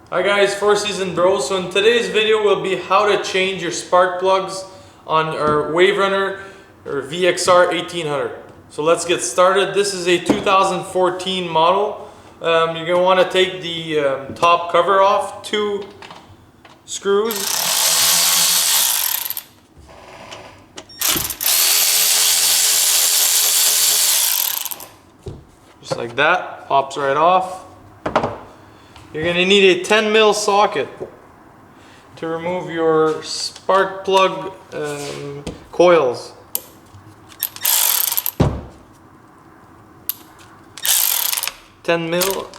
Hi guys, Four Season Bros. So in today's video will be how to change your spark plugs on our Wave Runner or VXR 1800. So let's get started. This is a 2014 model. You're going to want to take the top cover off, 2 screws. Just like that, pops right off. You're going to need a 10mm socket to remove your spark plug coils. $10mm.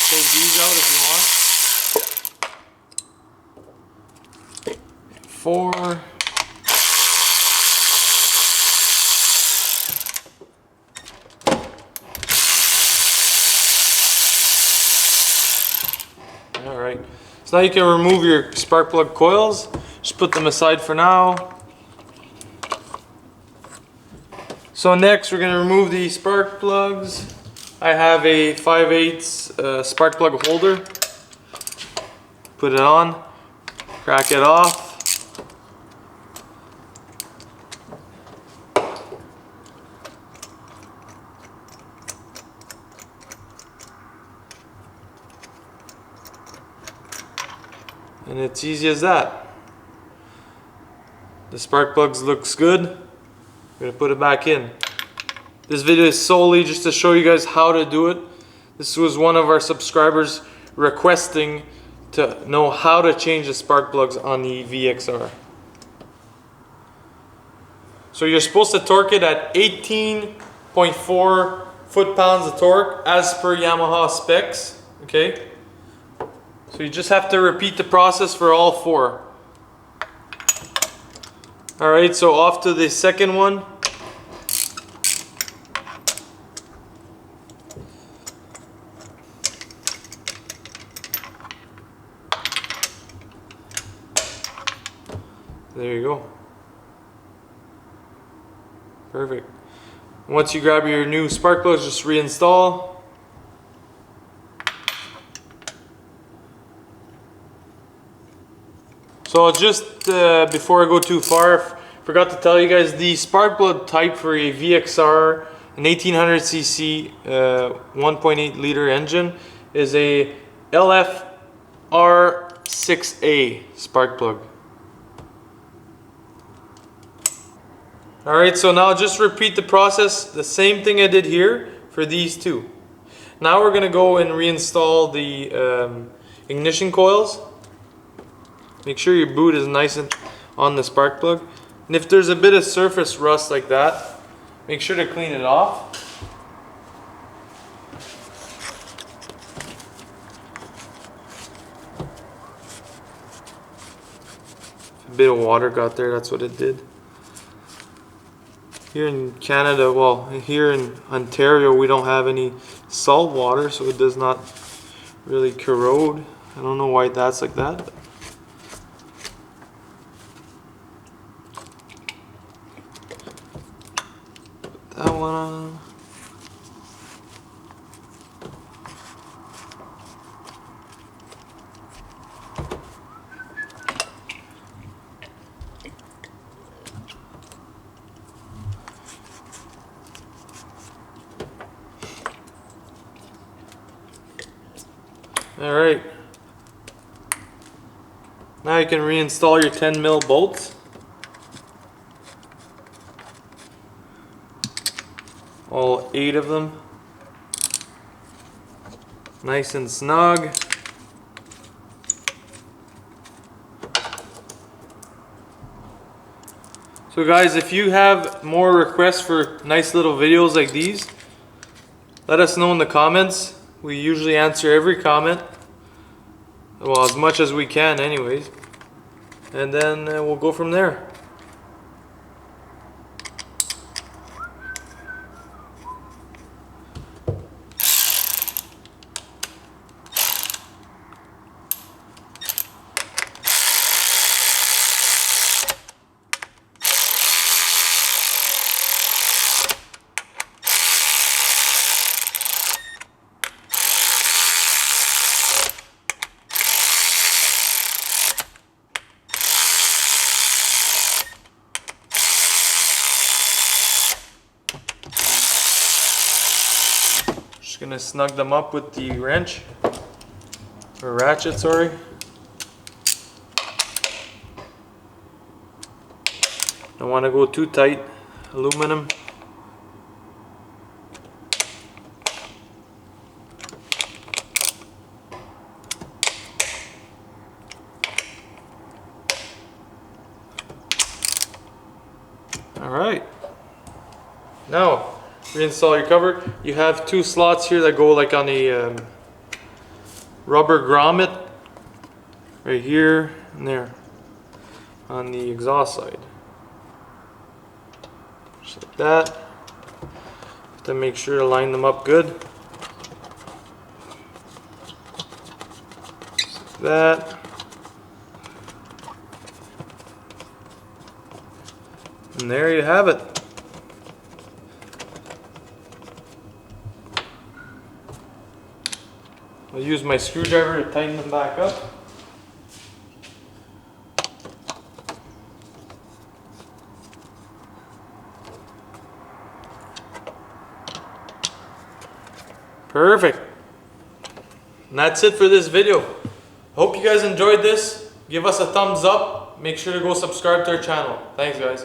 Take these out if you want. 4. Alright, so now you can remove your spark plug coils. Just put them aside for now. So next we're going to remove the spark plugs. I have a 5/8 spark plug holder. Put it on, crack it off. And it's easy as that. The spark plugs looks good. I'm going to put it back in. This video is solely just to show you guys how to do it. This was one of our subscribers requesting to know how to change the spark plugs on the VXR. So you're supposed to torque it at 18.4 foot-pounds of torque as per Yamaha specs. Okay? So you just have to repeat the process for all 4. Alright, so off to the second one. There you go. Perfect. Once you grab your new spark plugs, just reinstall. So just before I go too far, I forgot to tell you guys the spark plug type for a VXR, an 1800cc 1.8 liter engine is a LFR6A spark plug. Alright, so now just repeat the process, the same thing I did here for these 2. Now we're going to go and reinstall the ignition coils. Make sure your boot is nice and on the spark plug. And if there's a bit of surface rust like that, make sure to clean it off. A bit of water got there, that's what it did. Here in Canada, well, here in Ontario, we don't have any salt water, so it does not really corrode. I don't know why that's like that. Put that one on. Alright, now you can reinstall your 10mm bolts. All 8 of them. Nice and snug. So guys, if you have more requests for nice little videos like these, let us know in the comments. We usually answer every comment. Well, as much as we can anyways. And then we'll go from there. Just gonna snug them up with the wrench, or ratchet, sorry. Don't want to go too tight. Aluminum. All right. Now, reinstall your cover. You have two slots here that go like on the rubber grommet right here and there on the exhaust side. Just like that. Have to make sure to line them up good. Just like that. And there you have it. I'll use my screwdriver to tighten them back up. Perfect. And that's it for this video. Hope you guys enjoyed this. Give us a thumbs up. Make sure to go subscribe to our channel. Thanks, guys.